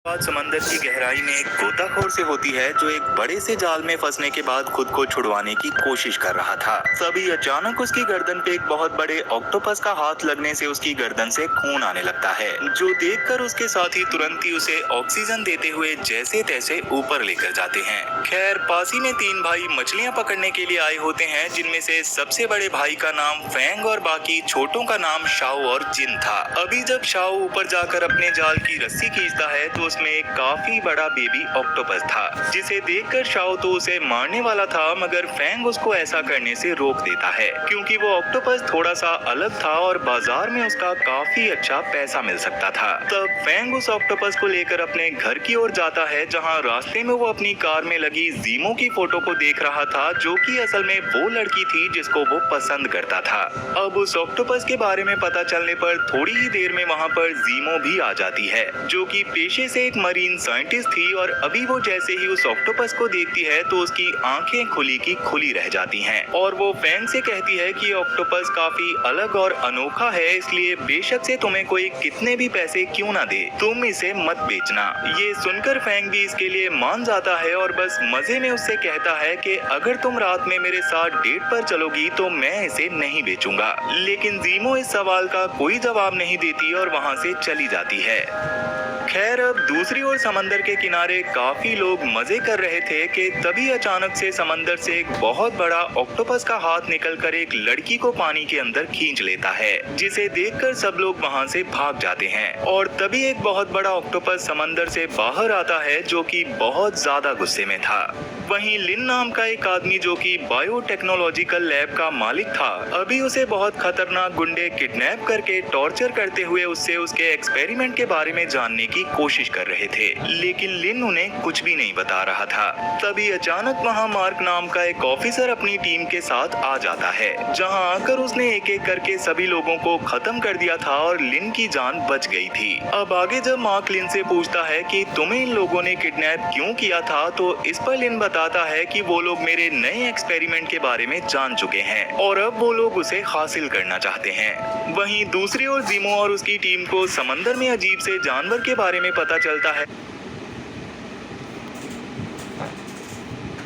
बात समंदर की गहराई में एक गोताखोर से होती है जो एक बड़े से जाल में फंसने के बाद खुद को छुड़वाने की कोशिश कर रहा था। तभी अचानक उसकी गर्दन पे एक बहुत बड़े ऑक्टोपस का हाथ लगने से उसकी गर्दन से खून आने लगता है, जो देखकर उसके साथी तुरंत ही उसे ऑक्सीजन देते हुए जैसे तैसे ऊपर लेकर जाते हैं। खैर, पास ही में तीन भाई मछलियां पकड़ने के लिए आए होते हैं, जिनमें से सबसे बड़े भाई का नाम फैंग और बाकी छोटों का नाम शाओ और जिन था। अभी जब शाओ ऊपर जाकर अपने जाल की रस्सी खींचता है तो उसमें एक काफी बड़ा बेबी ऑक्टोपस था, जिसे देखकर शाओ तो उसे मारने वाला था, मगर फैंग उसको ऐसा करने से रोक देता है क्योंकि वो ऑक्टोपस थोड़ा सा अलग था और बाजार में उसका काफी अच्छा पैसा मिल सकता था। तब फैंग उस ऑक्टोपस को लेकर अपने घर की ओर जाता है, जहाँ रास्ते में वो अपनी कार में लगी जीमो की फोटो को देख रहा था, जो कि असल में वो लड़की थी जिसको वो पसंद करता था। अब उस ऑक्टोपस के बारे में पता चलने पर थोड़ी ही देर में वहाँ पर जीमो भी आ जाती है, जो कि पेशे से एक मरीन साइंटिस्ट थी, और अभी वो जैसे ही उस ऑक्टोपस को देखती है तो उसकी आंखें खुली की खुली रह जाती हैं, और वो फैंग से कहती है कि ऑक्टोपस काफी अलग और अनोखा है, इसलिए बेशक से तुम्हें कोई कितने भी पैसे क्यों ना दे, तुम इसे मत बेचना। ये सुनकर फैंग भी इसके लिए मान जाता है और बस मजे में उससे कहता है कि अगर तुम रात में मेरे साथ डेट पर चलोगी तो मैं इसे नहीं बेचूंगा। लेकिन जीमो इस सवाल का कोई जवाब नहीं देती और वहाँ से चली जाती है। खैर, अब दूसरी ओर समंदर के किनारे काफी लोग मजे कर रहे थे कि तभी अचानक से समंदर से एक बहुत बड़ा ऑक्टोपस का हाथ निकलकर एक लड़की को पानी के अंदर खींच लेता है, जिसे देखकर सब लोग वहां से भाग जाते हैं। और तभी एक बहुत बड़ा ऑक्टोपस समंदर से बाहर आता है, जो कि बहुत ज्यादा गुस्से में था। वहीं लिन नाम का एक आदमी, जो कि बायोटेक्नोलॉजिकल लैब का मालिक था, अभी उसे बहुत खतरनाक गुंडे किडनैप करके टॉर्चर करते हुए उससे उसके एक्सपेरिमेंट के बारे में जानने की कोशिश कर रहे थे, लेकिन लिन उन्हें कुछ भी नहीं बता रहा था। तभी अचानक वहां मार्क नाम का एक ऑफिसर अपनी टीम के साथ आ जाता है, जहां आकर उसने एक एक करके सभी लोगों को खत्म कर दिया था और लिन की जान बच गई थी। अब आगे जब मार्क लिन से पूछता है कि तुम्हें इन लोगों ने किडनैप क्यों किया था, तो इस पर लिन बताता है कि वो लोग मेरे नए एक्सपेरिमेंट के बारे में जान चुके हैं और अब वो लोग उसे हासिल करना चाहते हैं। वहीं दूसरी ओर जीमो और उसकी टीम को समंदर में अजीब से जानवर के बारे में पता चलता है,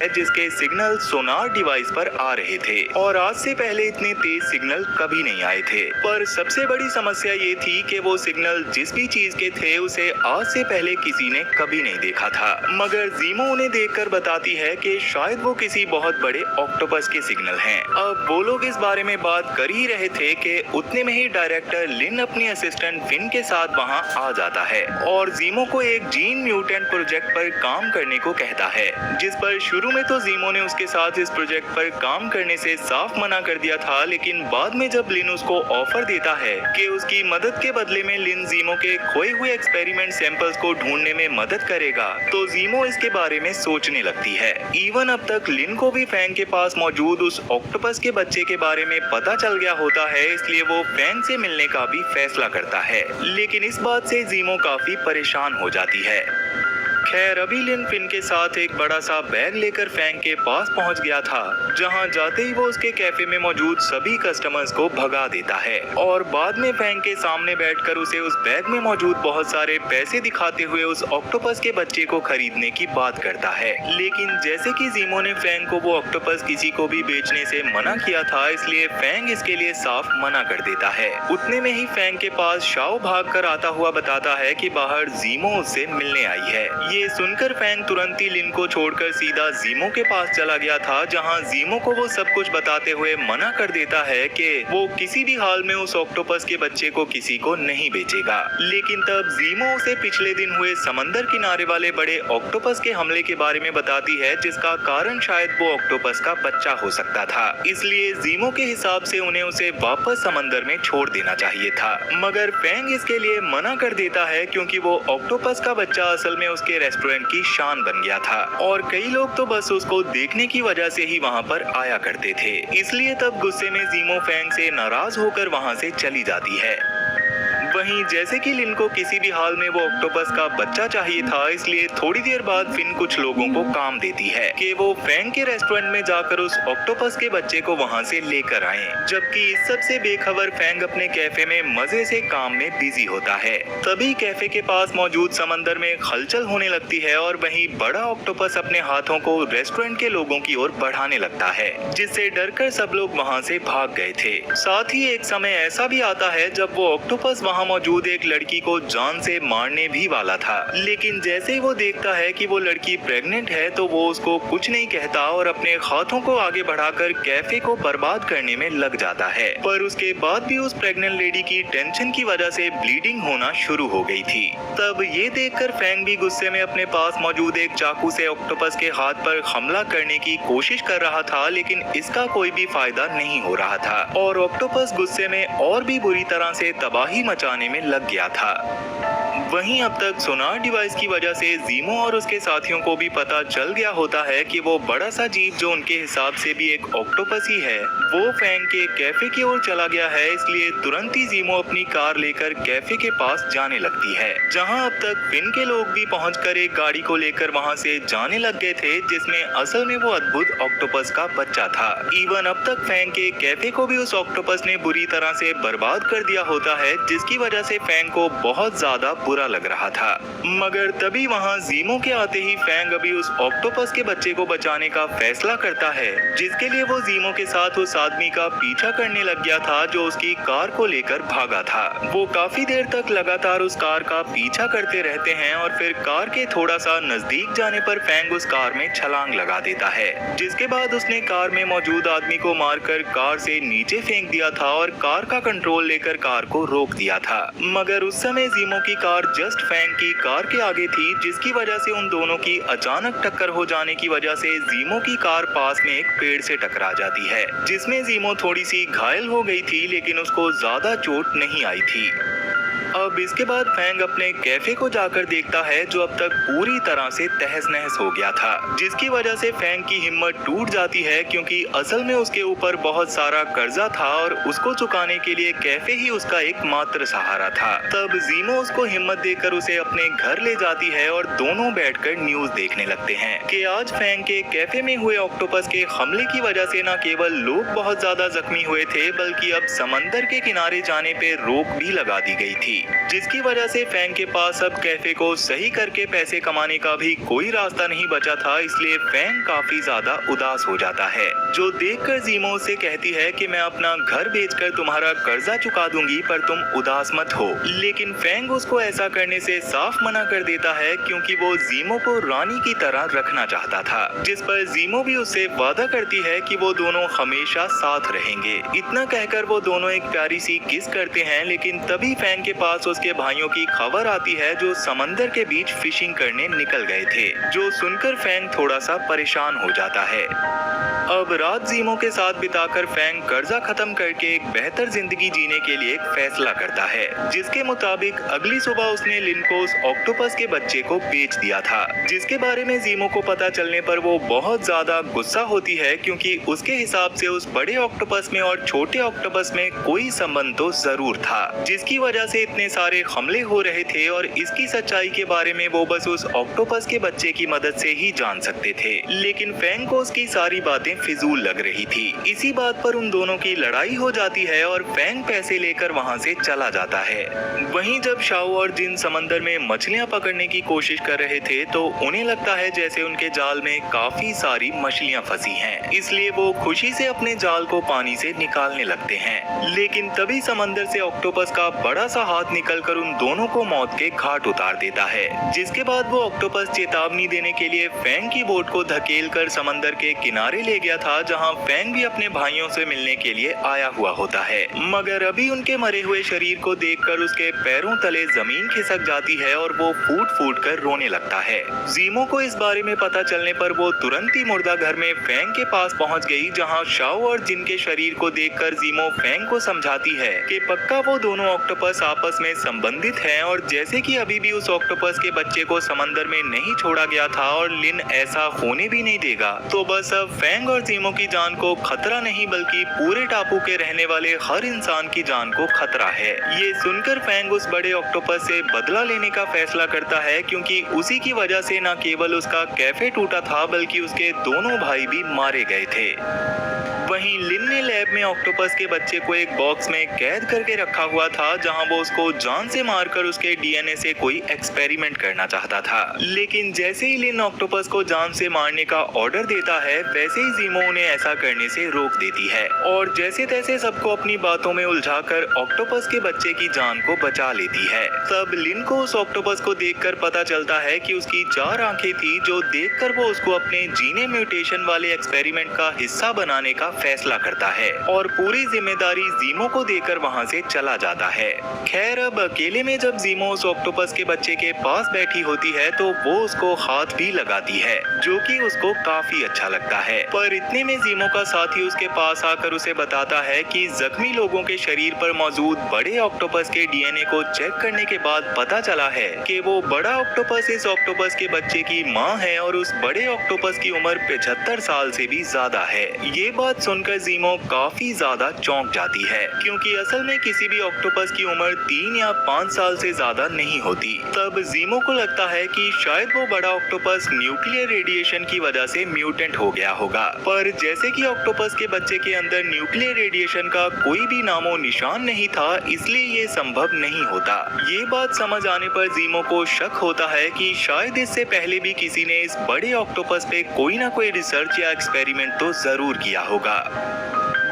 जिसके सिग्नल सोनार डिवाइस पर आ रहे थे, और आज से पहले इतने तेज सिग्नल कभी नहीं आए थे। पर सबसे बड़ी समस्या ये थी कि वो सिग्नल जिस भी चीज के थे उसे आज से पहले किसी ने कभी नहीं देखा था, मगर जीमो उन्हें देखकर बताती है कि शायद वो किसी बहुत बड़े ऑक्टोपस के सिग्नल हैं। अब वो लोग इस बारे में बात कर ही रहे थे कि उतने में ही डायरेक्टर लिन अपनी असिस्टेंट फिन के साथ वहाँ आ जाता है और जीमो को एक जीन म्यूटेंट प्रोजेक्ट पर काम करने को कहता है, जिस पर शुरू में तो जीमो ने उसके साथ इस प्रोजेक्ट पर काम करने से साफ मना कर दिया था, लेकिन बाद में जब लिन उसको ऑफर देता है कि उसकी मदद के बदले में लिन जीमो के खोए हुए एक्सपेरिमेंट सैंपल्स को ढूंढने में मदद करेगा, तो जीमो इसके बारे में सोचने लगती है। इवन अब तक लिन को भी फैंग के पास मौजूद उस ऑक्टोपस के बच्चे के बारे में पता चल गया होता है, इसलिए वो फैंग से मिलने का भी फैसला करता है, लेकिन इस बात से जीमो काफी परेशान हो जाती है। खैर, अभी लिन फिन के साथ एक बड़ा सा बैग लेकर फैंग के पास पहुंच गया था, जहां जाते ही वो उसके कैफे में मौजूद सभी कस्टमर्स को भगा देता है और बाद में फैंग के सामने बैठकर उसे उस बैग में मौजूद बहुत सारे पैसे दिखाते हुए उस ऑक्टोपस के बच्चे को खरीदने की बात करता है। लेकिन जैसे कि जीमो ने फैंग को वो ऑक्टोपस किसी को भी बेचने से मना किया था, इसलिए फैंग इसके लिए साफ मना कर देता है। उतने में ही फैंग के पास शाओ भाग कर आता हुआ बताता है कि बाहर जीमो उससे मिलने आई है। ये सुनकर फैंग तुरंत ही लिन को छोड़कर सीधा जीमो के पास चला गया था, जहां जीमो को वो सब कुछ बताते हुए मना कर देता है कि वो किसी भी हाल में उस ऑक्टोपस के बच्चे को किसी को नहीं बेचेगा। लेकिन तब जीमो उसे पिछले दिन हुए समंदर किनारे वाले बड़े ऑक्टोपस के हमले के बारे में बताती है, जिसका कारण शायद वो ऑक्टोपस का बच्चा हो सकता था। इसलिए जीमो के हिसाब से उन्हें उसे वापस समंदर में छोड़ देना चाहिए था, मगर फैंग इसके लिए मना कर देता है क्योंकि वो ऑक्टोपस का बच्चा असल में उसके रेस्टोरेंट की शान बन गया था और कई लोग तो बस उसको देखने की वजह से ही वहाँ पर आया करते थे। इसलिए तब गुस्से में जीमो फैंग से नाराज होकर वहाँ से चली जाती है। वहीं जैसे कि लिन को किसी भी हाल में वो ऑक्टोपस का बच्चा चाहिए था, इसलिए थोड़ी देर बाद फिन कुछ लोगों को काम देती है कि वो फैंग के रेस्टोरेंट में जाकर उस ऑक्टोपस के बच्चे को वहां से लेकर आए। जबकि इस सब से बेखबर फैंग अपने कैफे में मजे से काम में बिजी होता है। तभी कैफे के पास मौजूद समंदर में हलचल होने लगती है और वहीं बड़ा ऑक्टोपस अपने हाथों को रेस्टोरेंट के लोगों की ओर बढ़ाने लगता है, जिससे डरकर सब लोग वहां से भाग गए थे। साथ ही एक समय ऐसा भी आता है जब वो ऑक्टोपस वहां मौजूद एक लड़की को जान से मारने भी वाला था, लेकिन जैसे ही वो देखता है कि वो लड़की प्रेग्नेंट है तो वो उसको कुछ नहीं कहता और अपने हाथों को आगे बढ़ाकर कैफे को बर्बाद करने में लग जाता है। पर उसके बाद भी उस प्रेग्नेंट लेडी की टेंशन की वजह से ब्लीडिंग होना शुरू हो गई थी। तब ये देखकर फैंग भी गुस्से में अपने पास मौजूद एक चाकू से ऑक्टोपस के हाथ पर हमला करने की कोशिश कर रहा था, लेकिन इसका कोई भी फायदा नहीं हो रहा था और ऑक्टोपस गुस्से में और भी बुरी तरह से तबाही मचाने में लग गया था। वहीं अब तक सोनार डिवाइस की वजह से जीमो और उसके साथियों को भी पता चल गया होता है कि वो बड़ा सा जीव जो उनके हिसाब से भी एक ऑक्टोपस ही है, वो फैंग के कैफे की ओर चला गया है। इसलिए तुरंत ही जीमो अपनी कार लेकर कैफे के पास जाने लगती है, जहां अब तक फिन के लोग भी पहुंचकर एक गाड़ी को लेकर वहां से जाने लग गए थे, जिसमें असल में वो अद्भुत ऑक्टोपस का बच्चा था। इवन अब तक फैंग के कैफे को भी उस ऑक्टोपस ने बुरी तरह से बर्बाद कर दिया होता है, जिसकी वजह से फैंग को बहुत ज्यादा बुरा लग रहा था। मगर तभी वहां जीमो के आते ही फैंग अभी उस ऑक्टोपस के बच्चे को बचाने का फैसला करता है, जिसके लिए वो जीमो के साथ उस आदमी का पीछा करने लग गया था जो उसकी कार को लेकर भागा था। वो काफी देर तक लगातार उस कार का पीछा करते रहते हैं और फिर कार के थोड़ा सा नजदीक जाने पर फैंग उस कार में छलांग लगा देता है, जिसके बाद उसने कार में मौजूद आदमी को मारकर कार से नीचे फेंक दिया था और कार का कंट्रोल लेकर कार को रोक दिया था। मगर उस समय जीमो की कार जस्ट फैंग की कार के आगे थी, जिसकी वजह से उन दोनों की अचानक टक्कर हो जाने की वजह से जीमो की कार पास में एक पेड़ से टकरा जाती है, जिसमें जीमो थोड़ी सी घायल हो गई थी, लेकिन उसको ज्यादा चोट नहीं आई थी। अब इसके बाद फैंग अपने कैफे को जाकर देखता है जो अब तक पूरी तरह से तहस नहस हो गया था, जिसकी वजह से फैंग की हिम्मत टूट जाती है, क्योंकि असल में उसके ऊपर बहुत सारा कर्जा था और उसको चुकाने के लिए कैफे ही उसका एकमात्र सहारा था। तब जीमो उसको हिम्मत देकर उसे अपने घर ले जाती है और दोनों बैठकर न्यूज देखने लगते हैं कि आज फैंग के कैफे में हुए ऑक्टोपस के हमले की वजह से न केवल लोग बहुत ज्यादा जख्मी हुए थे, बल्कि अब समंदर के किनारे जाने पे रोक भी लगा दी गई थी, जिसकी वजह से फैंग के पास अब कैफे को सही करके पैसे कमाने का भी कोई रास्ता नहीं बचा था। इसलिए फैंग काफी ज्यादा उदास हो जाता है, जो देखकर जीमो उसे कहती है कि मैं अपना घर बेचकर तुम्हारा कर्जा चुका दूंगी, पर तुम उदास मत हो। लेकिन फैंग उसको ऐसा करने से साफ मना कर देता है, क्योंकि वो जीमो को रानी की तरह रखना चाहता था, जिस पर जीमो भी उससे वादा करती है कि वो दोनों हमेशा साथ रहेंगे। इतना कहकर वो दोनों एक प्यारी सी किस करते हैं, लेकिन तभी फैंग के पास उसके भाइयों की खबर आती है जो समंदर के बीच फिशिंग करने निकल गए थे, जो सुनकर फैंग थोड़ा सा परेशान हो जाता है। अब रात जीमो के साथ बिताकर फैंग कर्जा खत्म करके एक बेहतर जिंदगी जीने के लिए एक फैसला करता है, जिसके मुताबिक अगली सुबह उसने लिन को उस ऑक्टोपस के बच्चे को बेच दिया था, जिसके बारे में जीमो को पता चलने पर वो बहुत ज्यादा गुस्सा होती है, क्योंकि उसके हिसाब से उस बड़े ऑक्टोपस में और छोटे ऑक्टोपस में कोई संबंध तो जरूर था, जिसकी वजह से इतने सारे हमले हो रहे थे और इसकी सच्चाई के बारे में वो बस उस ऑक्टोपस के बच्चे की मदद से ही जान सकते थे। लेकिन फैंग को उसकी सारी बातें फिजूल लग रही थी। इसी बात पर उन दोनों की लड़ाई हो जाती है और फैंग पैसे लेकर वहां से चला जाता है। वहीं जब शाओ और जिन समंदर में मछलियां पकड़ने की कोशिश कर रहे थे तो उन्हें लगता है जैसे उनके जाल में काफी सारी मछलियां फंसी हैं, इसलिए वो खुशी से अपने जाल को पानी से निकालने लगते हैं। लेकिन तभी समंदर से ऑक्टोपस का बड़ा सा हाथ निकलकर उन दोनों को मौत के घाट उतार देता है, जिसके बाद वो ऑक्टोपस चेतावनी देने के लिए फैंग की बोट को धकेल कर समंदर के किनारे ले गया था, जहां फैंग भी अपने भाइयों से मिलने के लिए आया हुआ होता है। मगर अभी उनके मरे हुए शरीर को देखकर उसके पैरों तले जमीन खिसक जाती है और वो फूट फूट कर रोने लगता है। जीमो को इस बारे में पता चलने पर वो तुरंत ही मुर्दा घर में फैंग के पास पहुंच गई, जहां शाओ और जिन के शरीर को देखकर जीमो फैंग को समझाती है कि पक्का वो दोनों ऑक्टोपस आपस में संबंधित हैं और जैसे कि अभी भी उस ऑक्टोपस के बच्चे को समंदर में नहीं छोड़ा गया था और लिन ऐसा होने भी नहीं देगा, तो बस अब फैंग और ज़ीमो की जान को खतरा नहीं बल्कि पूरे टापू के रहने वाले हर इंसान की जान को खतरा है। ये सुनकर फैंग उस बड़े ऑक्टोपस से बदला लेने का फैसला करता है, क्योंकि उसी की वजह से न केवल उसका कैफे टूटा था बल्कि उसके दोनों भाई भी मारे गए थे। वहीं लिन ने लैब में ऑक्टोपस के बच्चे को एक बॉक्स में कैद करके रखा हुआ था, जहां वो उसको जान से मारकर उसके डीएनए से कोई एक्सपेरिमेंट करना चाहता था। लेकिन जैसे ही लिन ऑक्टोपस को जान से मारने का ऑर्डर देता है, वैसे ही ज़ीमो उन्हें ऐसा करने से रोक देती है और जैसे तैसे सबको अपनी बातों में उलझाकर ऑक्टोपस के बच्चे की जान को बचा लेती है। तब लिन को उस ऑक्टोपस को देखकर पता चलता है कि उसकी 4 आंखें थी, जो देखकर वो उसको अपने जीने म्यूटेशन वाले एक्सपेरिमेंट का हिस्सा बनाने का फैसला करता है और पूरी जिम्मेदारी ज़ीमो को देकर वहां से चला जाता है। खैर, अब अकेले में जब ज़ीमो उस ऑक्टोपस के बच्चे के पास बैठी होती है तो वो उसको हाथ भी लगाती है, जो कि उसको काफी अच्छा लगता है। पर इतने में ज़ीमो का साथी उसके पास आकर उसे बताता है कि जख्मी लोगों के शरीर पर मौजूद बड़े ऑक्टोपस के डीएनए को चेक करने के बाद पता चला है कि वो बड़ा ऑक्टोपस इस ऑक्टोपस के बच्चे की माँ है और उस बड़े ऑक्टोपस की उम्र 75 साल से भी ज्यादा है। ये बात सुनकर ज़ीमो काफी ज्यादा चौंक जाती है, क्योंकि असल में किसी भी ऑक्टोपस की उम्र 3 या 5 साल से ज्यादा नहीं होती। तब ज़ीमो को लगता है कि शायद वो बड़ा ऑक्टोपस न्यूक्लियर रेडिएशन की वजह से म्यूटेंट हो गया होगा, पर जैसे कि ऑक्टोपस के बच्चे के अंदर न्यूक्लियर रेडिएशन का कोई भी नामो निशान नहीं था, इसलिए ये संभव नहीं होता। ये बात समझ आने पर ज़ीमो को शक होता है कि शायद इससे पहले भी किसी ने इस बड़े ऑक्टोपस पे कोई ना कोई रिसर्च या एक्सपेरिमेंट तो जरूर किया होगा।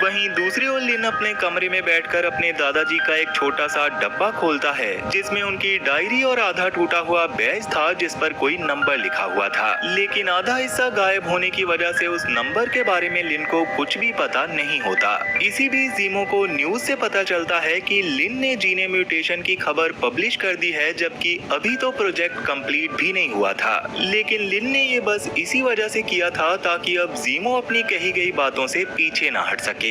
वहीं दूसरी ओर लिन अपने कमरे में बैठकर अपने दादाजी का एक छोटा सा डब्बा खोलता है, जिसमें उनकी डायरी और आधा टूटा हुआ बैज था जिस पर कोई नंबर लिखा हुआ था, लेकिन आधा हिस्सा गायब होने की वजह से उस नंबर के बारे में लिन को कुछ भी पता नहीं होता। इसी बीच ज़ीमो को न्यूज से पता चलता है कि लिन ने जीने म्यूटेशन की खबर पब्लिश कर दी है, जबकि अभी तो प्रोजेक्ट कंप्लीट भी नहीं हुआ था। लेकिन लिन ने ये बस इसी वजह से किया था ताकि अब ज़ीमो अपनी कही गई बातों से पीछे ना हट सके।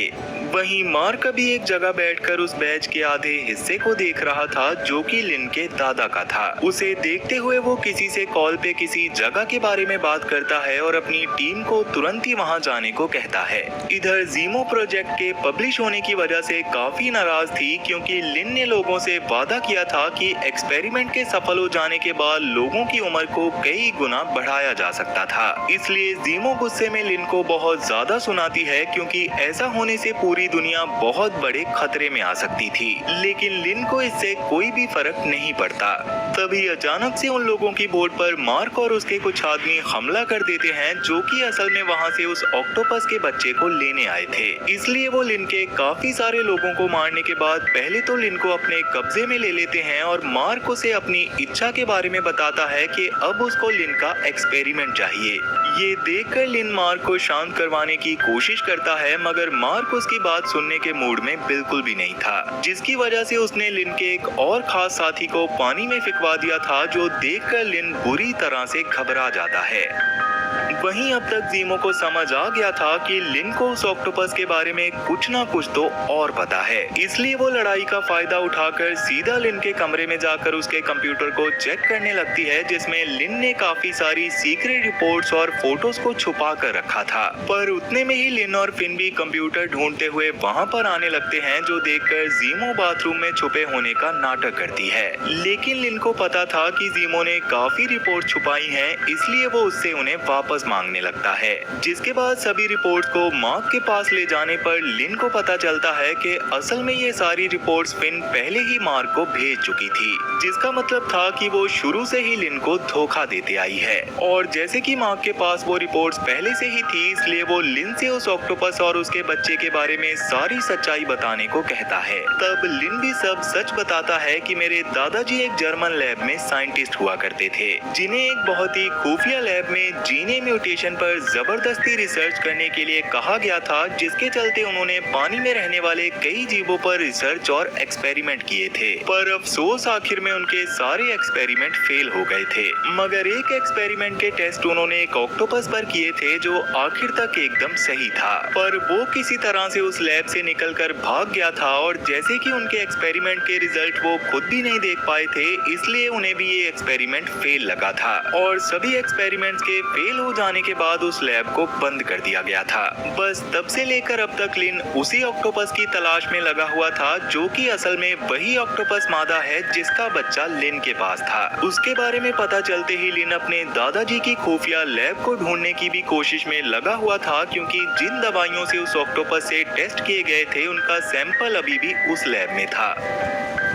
वहीं मार्क अभी एक जगह बैठकर उस बैज के आधे हिस्से को देख रहा था, जो कि लिन के दादा का था। उसे देखते हुए वो किसी से कॉल पे किसी जगह के बारे में बात करता है और अपनी टीम को तुरंत ही वहां जाने को कहता है। इधर ज़ीमो प्रोजेक्ट के पब्लिश होने की वजह से काफी नाराज थी, क्योंकि लिन ने लोगों से वादा किया था कि एक्सपेरिमेंट के सफल हो जाने के बाद लोगों की उम्र को कई गुना बढ़ाया जा सकता था। इसलिए ज़ीमो गुस्से में लिन को बहुत ज्यादा सुनाती है, क्योंकि ऐसा होने से पूरी दुनिया बहुत बड़े खतरे में आ सकती थी। लेकिन लिन को इससे कोई भी फर्क नहीं पड़ता। तभी अचानक से उन लोगों की बोट पर मार्क और उसके कुछ आदमी हमला कर देते हैं, जो कि असल में वहां से उस ऑक्टोपस के बच्चे को लेने आए थे। इसलिए वो लिन के काफी सारे लोगों को मारने के बाद पहले तो लिन को अपने कब्जे में ले लेते हैं और मार्क उसे अपनी इच्छा के बारे में बताता है कि अब उसको लिन का एक्सपेरिमेंट चाहिए। ये देखकर लिन मार्क को शांत करवाने की कोशिश करता है, मगर मार्क उसकी बात सुनने के मूड में बिल्कुल भी नहीं था, जिसकी वजह से उसने लिन के एक और खास साथी को पानी में फिकवा दिया था, जो देखकर लिन बुरी तरह से घबरा जाता है। वहीं अब तक ज़ीमो को समझ आ गया था कि लिन को उस ऑक्टोपस के बारे में कुछ ना कुछ तो और पता है, इसलिए वो लड़ाई का फायदा उठाकर सीधा लिन के कमरे में जाकर उसके कंप्यूटर को चेक करने लगती है, जिसमें लिन ने काफी सारी सीक्रेट रिपोर्ट्स और फोटोज को छुपा कर रखा था। पर उतने में ही लिन और फिन भी कंप्यूटर ढूंढते हुए वहां पर आने लगते हैं, जो देखकर ज़ीमो बाथरूम में छुपे होने का नाटक करती है। लेकिन लिन को पता था कि ज़ीमो ने काफी रिपोर्ट छुपाई हैं, इसलिए वो उससे उन्हें वापस मांगने लगता है। जिसके बाद सभी रिपोर्ट्स को मार्क के पास ले जाने पर लिन को पता चलता है कि असल में ये सारी रिपोर्ट्स फिन पहले ही मार्क को भेज चुकी थी, जिसका मतलब था कि वो शुरू से ही लिन को धोखा देते आई है। और जैसे कि मार्क के पास वो रिपोर्ट्स पहले से ही थी, इसलिए वो लिन से उस ऑक्टोपस और उसके बच्चे के बारे में सारी सच्चाई बताने को कहता है। तब लिन भी सब सच बताता है कि मेरे दादाजी एक जर्मन लैब में साइंटिस्ट हुआ करते थे, जिन्हें एक बहुत ही खुफिया लैब में जीने डीएनए म्यूटेशन पर जबरदस्ती रिसर्च करने के लिए कहा गया था, जिसके चलते उन्होंने पानी में रहने वाले कई जीवों पर रिसर्च और एक्सपेरिमेंट किए थे। पर अफसोस आखिर में उनके सारे एक्सपेरिमेंट फेल हो गए थे। मगर एक एक्सपेरिमेंट के टेस्ट उन्होंने एक ऑक्टोपस पर किए थे जो आखिर तक एकदम सही था, पर वो किसी तरह से उस लैब से निकलकर भाग गया था और जैसे कि उनके एक्सपेरिमेंट के रिजल्ट वो खुद भी नहीं देख पाए थे, इसलिए उन्हें भी ये एक्सपेरिमेंट फेल लगा था और सभी एक्सपेरिमेंट्स के फेल हो जाने के बाद उस लैब को बंद कर दिया गया था। बस तब से लेकर अब तक लिन उसी ऑक्टोपस की तलाश में लगा हुआ था, जो कि असल में वही ऑक्टोपस मादा है जिसका बच्चा लिन के पास था। उसके बारे में पता चलते ही लिन अपने दादाजी की खुफिया लैब को ढूंढने की भी कोशिश में लगा हुआ था, क्योंकि जिन दवाइयों से उस ऑक्टोपस से टेस्ट किए गए थे उनका सैंपल अभी भी उस लैब में था।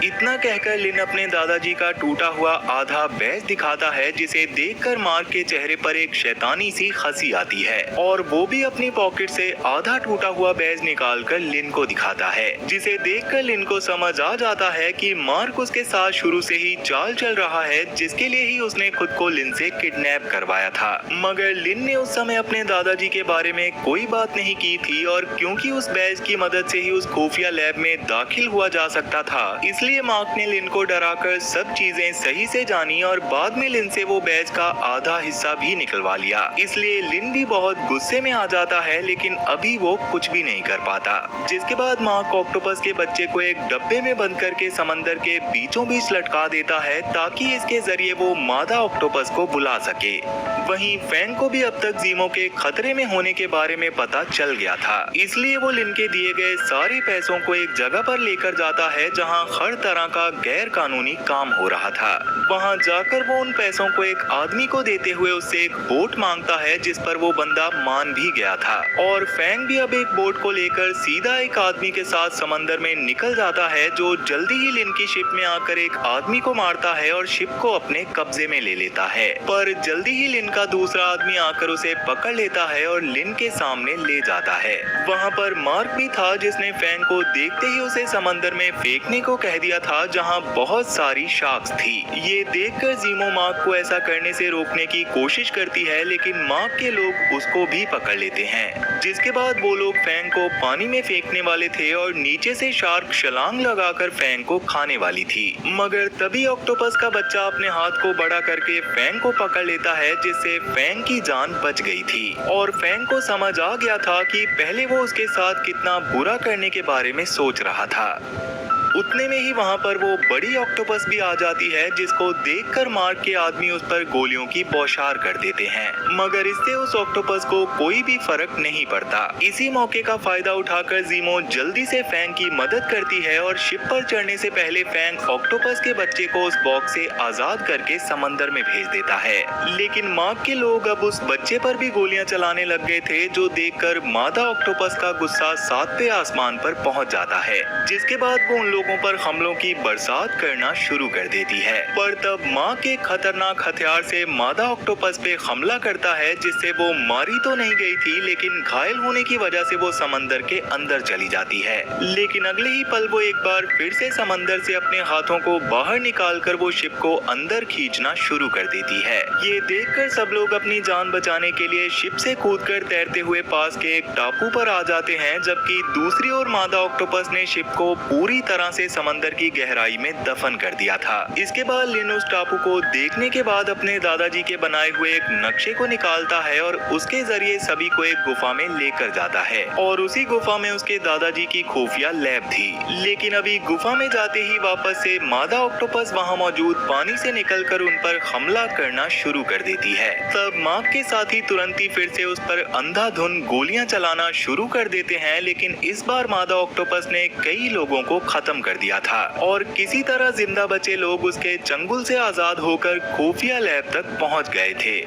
इतना कहकर लिन अपने दादाजी का टूटा हुआ आधा बैज दिखाता है, जिसे देखकर मार्क के चेहरे पर एक शैतानी सी हंसी आती है और वो भी अपनी पॉकेट से आधा टूटा हुआ बैज निकालकर लिन को दिखाता है, जिसे देखकर लिन को समझ आ जाता है कि मार्क उसके साथ शुरू से ही चाल चल रहा है, जिसके लिए ही उसने खुद को लिन से किडनैप करवाया था। मगर लिन ने उस समय अपने दादाजी के बारे में कोई बात नहीं की थी और क्योंकि उस बैज की मदद से ही उस खुफिया लैब में दाखिल हुआ जा सकता था, इसलिए मार्क ने लिन को डराकर सब चीजें सही से जानी और बाद में लिन से वो बैज का आधा हिस्सा भी निकलवा लिया। इसलिए लिन भी बहुत गुस्से में आ जाता है, लेकिन अभी वो कुछ भी नहीं कर पाता। जिसके बाद मार्क ऑक्टोपस के बच्चे को एक डब्बे में बंद करके समंदर के बीचों बीच लटका देता है, ताकि इसके जरिए वो मादा ऑक्टोपस को बुला सके। वहीं फैंग को भी अब तक जीमो के खतरे में होने के बारे में पता चल गया था, इसलिए वो लिन के दिए गए सारे पैसों को एक जगह पर लेकर जाता है जहां हर तरह का गैर कानूनी काम हो रहा था। वहां जाकर वो उन पैसों को एक आदमी को देते हुए उससे एक बोट मांगता है, जिस पर वो बंदा मान भी गया था और फैंग भी अब एक बोट को लेकर सीधा एक आदमी के साथ समंदर में निकल जाता है, जो जल्दी ही लिन की शिप में आकर एक आदमी को मारता है और शिप को अपने कब्जे में ले लेता है। पर जल्दी ही लिन का दूसरा आदमी आकर उसे पकड़ लेता है और लिन के सामने ले जाता है। वहाँ पर मार्क भी था, जिसने फैंग को देखते ही उसे समंदर में फेंकने को कह दिया था, जहां बहुत सारी शार्क्स थी। ये देखकर जीमो मार्क को ऐसा करने से रोकने की कोशिश करती है, लेकिन मार्क के लोग उसको भी पकड़ लेते हैं। जिसके बाद वो लोग फैंग को पानी में फेंकने वाले थे और नीचे से शार्क छलांग लगाकर फैंग को खाने वाली थी। मगर तभी ऑक्टोपस का बच्चा अपने हाथ को बड़ा करके फैंग को पकड़ लेता है, जिससे फैंग की जान बच गई थी और फैंग को समझ आ गया था कि पहले वो उसके साथ कितना बुरा करने के बारे में सोच रहा था। उतने में ही वहाँ पर वो बड़ी ऑक्टोपस भी आ जाती है, जिसको देखकर मार्क के आदमी उस पर गोलियों की बौछार कर देते हैं, मगर इससे उस ऑक्टोपस को कोई भी फर्क नहीं पड़ता। इसी मौके का फायदा उठाकर जीमो जल्दी से फैंग की मदद करती है और शिप पर चढ़ने से पहले फैंग ऑक्टोपस के बच्चे को उस बॉक्स से आजाद करके समंदर में भेज देता है। लेकिन मार्क के लोग अब उस बच्चे पर भी गोलियां चलाने लग गए थे, जो देखकर मादा ऑक्टोपस का गुस्सा सातवें आसमान पर पहुंच जाता है। जिसके बाद वो उन लोगों पर हमलों की बरसात करना शुरू कर देती है। पर तब माँ के खतरनाक हथियार से मादा ऑक्टोपस पे हमला करता है, जिससे वो मारी तो नहीं गई थी, लेकिन घायल होने की वजह से वो समंदर के अंदर चली जाती है। लेकिन अगले ही पल वो एक बार फिर से समंदर से अपने हाथों को बाहर निकालकर वो शिप को अंदर खींचना शुरू कर देती है। ये देखकर सब लोग अपनी जान बचाने के लिए शिप से कूदकर तैरते हुए पास के एक टापू पर आ जाते हैं, जबकि दूसरी ओर मादा ऑक्टोपस ने शिप को पूरी तरह से समंदर की गहराई में दफन कर दिया था। इसके बाद लिन उस टापू को देखने के बाद अपने दादाजी के बनाए हुए एक नक्शे को निकालता है और उसके जरिए सभी को एक गुफा में लेकर जाता है और उसी गुफा में उसके दादाजी की खुफिया लैब थी। लेकिन अभी गुफा में जाते ही वापस से मादा ऑक्टोपस वहां मौजूद पानी से निकलकर उन पर हमला करना शुरू कर देती है। तब माँ के साथी तुरंत ही फिर से उस पर अंधाधुंध गोलियां चलाना शुरू कर देते हैं, लेकिन इस बार मादा ऑक्टोपस ने कई लोगों को खत्म कर दिया था और किसी तरह जिंदा बचे लोग उसके चंगुल से आजाद होकर खुफिया लैब तक पहुंच गए थे।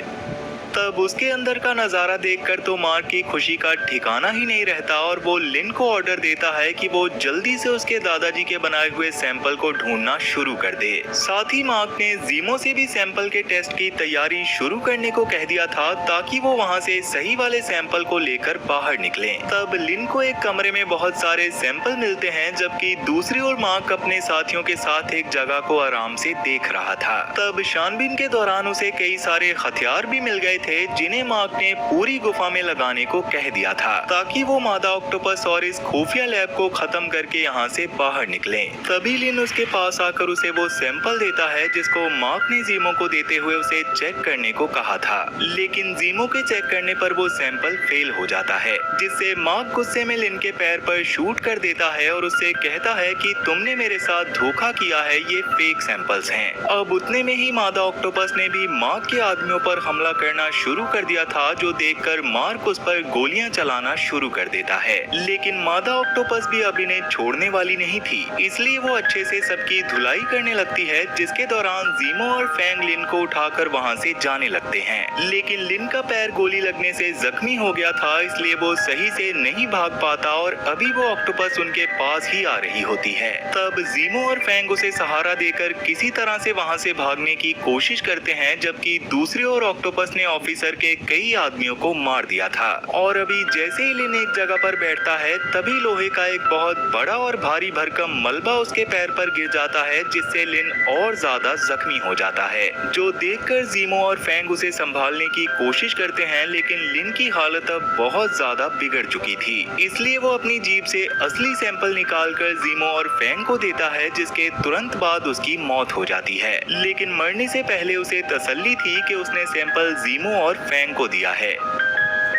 तब उसके अंदर का नजारा देखकर तो मार्क की खुशी का ठिकाना ही नहीं रहता और वो लिन को ऑर्डर देता है कि वो जल्दी से उसके दादाजी के बनाए हुए सैंपल को ढूंढना शुरू कर दे। साथ ही मार्क ने जीमो से भी सैंपल के टेस्ट की तैयारी शुरू करने को कह दिया था, ताकि वो वहाँ से सही वाले सैंपल को लेकर बाहर निकले। तब लिन को एक कमरे में बहुत सारे सैंपल मिलते हैं, जबकि दूसरी ओर मार्क अपने साथियों के साथ एक जगह को आराम से देख रहा था। तब छानबीन के दौरान उसे कई सारे हथियार भी मिल गए थे, थे जिन्हें मार्क ने पूरी गुफा में लगाने को कह दिया था ताकि वो मादा ऑक्टोपस और इस खुफिया लैब को खत्म करके यहाँ से बाहर निकले। तभी लिन उसके पास आकर उसे वो सैंपल देता है जिसको मार्क ने जीमो को देते हुए उसे चेक करने को कहा था, लेकिन जीमो के चेक करने पर वो सैंपल फेल हो जाता है, जिससे मार्क गुस्से में लिन के पैर पर शूट कर देता है और उससे कहता है कि तुमने मेरे साथ धोखा किया है, ये फेक सैंपल्स हैं। अब उतने में ही मादा ऑक्टोपस ने भी मार्क के आदमियों पर हमला करना शुरू कर दिया था, जो देखकर मार्क उस पर गोलियां चलाना शुरू कर देता है। लेकिन मादा ऑक्टोपस भी अब इन्हें छोड़ने वाली नहीं थी, इसलिए वो अच्छे से सबकी धुलाई करने लगती है, जिसके दौरान जीमो और फैंग लिन को उठाकर वहाँ से जाने लगते हैं। लेकिन लिन का पैर गोली लगने से जख्मी हो गया था, इसलिए वो सही से नहीं भाग पाता और अभी वो ऑक्टोपस उनके पास ही आ रही होती है। तब जीमो और फैंग उसे सहारा देकर किसी तरह से वहाँ से भागने की कोशिश करते हैं, जबकि दूसरी ओर ऑक्टोपस ने ऑफिसर के कई आदमियों को मार दिया था। और अभी जैसे ही लिन एक जगह पर बैठता है, तभी लोहे का एक बहुत बड़ा और भारी भरकम मलबा उसके पैर पर गिर जाता है, जिससे लिन और ज्यादा जख्मी हो जाता है, जो देखकर जीमो और फैंग उसे संभालने की कोशिश करते हैं, लेकिन लिन की हालत अब बहुत ज्यादा बिगड़ चुकी थी, इसलिए वो अपनी जीभ से असली सैंपल निकालकर जीमो और फैंग को देता है, जिसके तुरंत बाद उसकी मौत हो जाती है। लेकिन मरने से पहले उसे तसल्ली थी कि उसने सैंपल जीमो और फैंग को दिया है।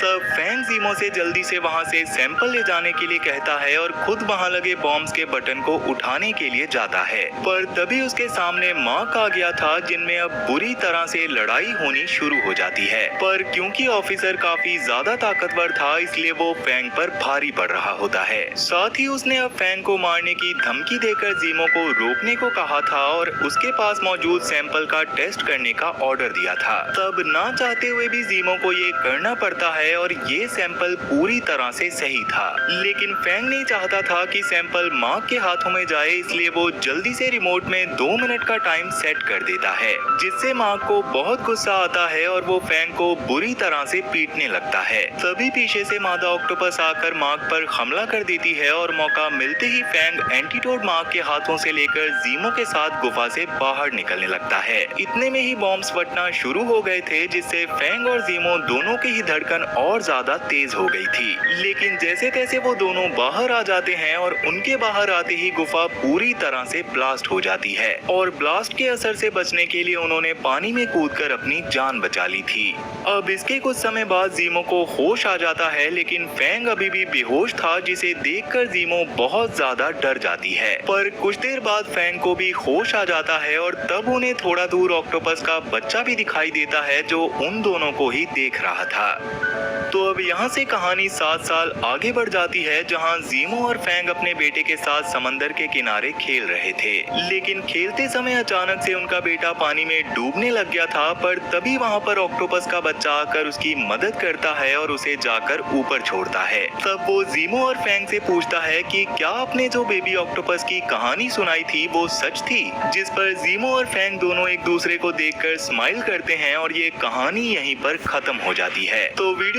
तब फैंग जीमो से जल्दी से वहां से सैंपल ले जाने के लिए कहता है और खुद वहां लगे बॉम्ब्स के बटन को उठाने के लिए जाता है, पर तभी उसके सामने मार्क आ गया था, जिनमें अब बुरी तरह से लड़ाई होनी शुरू हो जाती है। पर क्योंकि ऑफिसर काफी ज्यादा ताकतवर था, इसलिए वो फैंग पर भारी पड़ रहा होता है। साथ ही उसने अब फैंग को मारने की धमकी देकर जीमो को रोकने को कहा था और उसके पास मौजूद सैंपल का टेस्ट करने का ऑर्डर दिया था। तब ना चाहते हुए भी जीमो को ये करना पड़ता है और ये सैंपल पूरी तरह से सही था, लेकिन फैंग नहीं चाहता था कि सैंपल मार्क के हाथों में जाए, इसलिए वो जल्दी से रिमोट में 2 मिनट का टाइम सेट कर देता है, जिससे मार्क को बहुत गुस्सा आता है और वो फैंग को बुरी तरह से पीटने लगता है। तभी पीछे से मादा ऑक्टोपस आकर मार्क पर हमला कर देती है और मौका मिलते ही फैंग एंटीडोट मार्क के हाथों से लेकर जीमो के साथ गुफा से बाहर निकलने लगता है। इतने में ही बॉम्ब्स फटना शुरू हो गए थे, जिससे फैंग और जीमो दोनों की ही धड़कन और ज्यादा तेज हो गई थी। लेकिन जैसे तैसे वो दोनों बाहर आ जाते हैं और उनके बाहर आते ही गुफा पूरी तरह से ब्लास्ट हो जाती है और ब्लास्ट के असर से बचने के लिए उन्होंने पानी में कूदकर अपनी जान बचा ली थी। अब इसके कुछ समय बाद जीमो को होश आ जाता है, लेकिन फैंग अभी भी बेहोश था, जिसे देखकर जीमो बहुत ज्यादा डर जाती है। पर कुछ देर बाद फैंग को भी होश आ जाता है और तब उन्हें थोड़ा दूर ऑक्टोपस का बच्चा भी दिखाई देता है, जो उन दोनों को ही देख रहा था। तो अब यहाँ से कहानी 7 साल आगे बढ़ जाती है, जहाँ जीमो और फैंग अपने बेटे के साथ समंदर के किनारे खेल रहे थे, लेकिन खेलते समय अचानक से उनका बेटा पानी में डूबने लग गया था। पर तभी वहाँ पर ऑक्टोपस का बच्चा आकर उसकी मदद करता है और उसे जाकर ऊपर छोड़ता है। तब वो जीमो और फैंग से पूछता है कि क्या आपने जो बेबी ऑक्टोपस की कहानी सुनाई थी वो सच थी, जिस पर जीमो और फैंग दोनों एक दूसरे को देखकर स्माइल करते हैं और ये कहानी यहीं पर खत्म हो जाती है। तो वीडियो